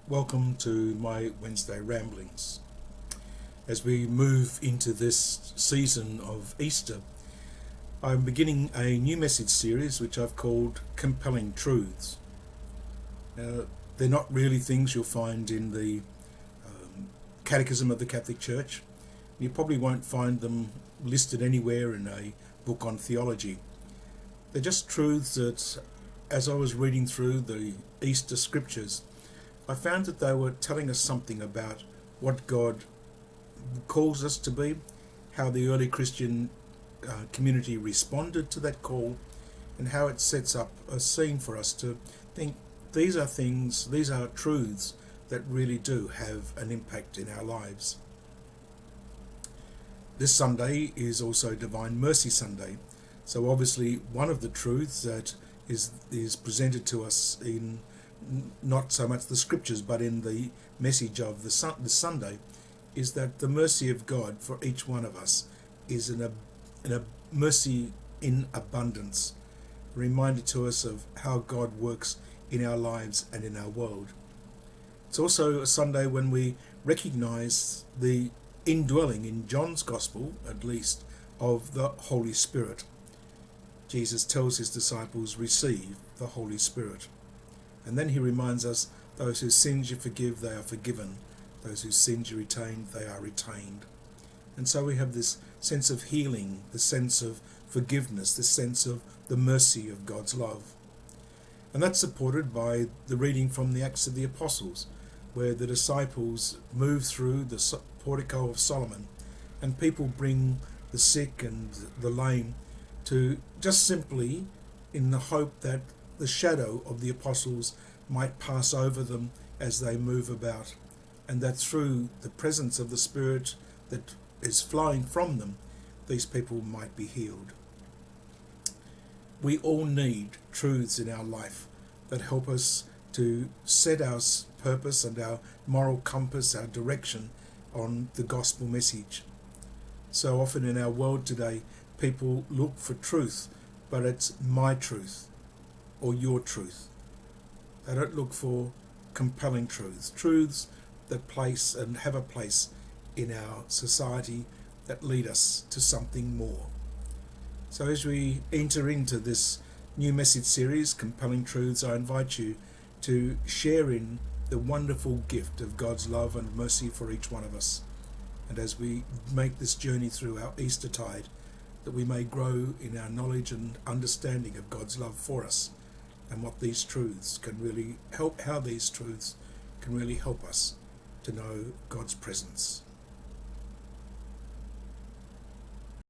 Welcome to my Wednesday ramblings. As we move into this season of Easter, I'm beginning a new message series which I've called Compelling Truths. Now, they're not really things you'll find in the Catechism of the Catholic Church. You probably won't find them listed anywhere in a book on theology. They're just truths that, as I was reading through the Easter scriptures, I found that they were telling us something about what God calls us to be, how the early Christian community responded to that call, and how it sets up a scene for us to think these are truths that really do have an impact in our lives. This Sunday is also Divine Mercy Sunday, so obviously one of the truths that is presented to us in not so much the scriptures but in the message of the Sunday is that the mercy of God for each one of us is in a mercy in abundance, a reminder to us of how God works in our lives and in our world. It's also a Sunday when we recognize the indwelling, in John's Gospel at least, of the Holy Spirit. Jesus tells his disciples, receive the Holy Spirit. And then he reminds us, those whose sins you forgive, they are forgiven. Those whose sins you retain, they are retained. And so we have this sense of healing, the sense of forgiveness, the sense of the mercy of God's love. And that's supported by the reading from the Acts of the Apostles, where the disciples move through the portico of Solomon, and people bring the sick and the lame to just simply in the hope that the shadow of the apostles might pass over them as they move about, and that through the presence of the Spirit that is flowing from them, these people might be healed. We all need truths in our life that help us to set our purpose and our moral compass, our direction on the gospel message. So often in our world today, people look for truth, but it's my truth or your truth. They don't look for compelling truths that place and have a place in our society that lead us to something more. So as we enter into this new message series, Compelling Truths, I invite you to share in the wonderful gift of God's love and mercy for each one of us. And as we make this journey through our Eastertide, that we may grow in our knowledge and understanding of God's love for us, and what these truths can really help, how these truths can really help us to know God's presence.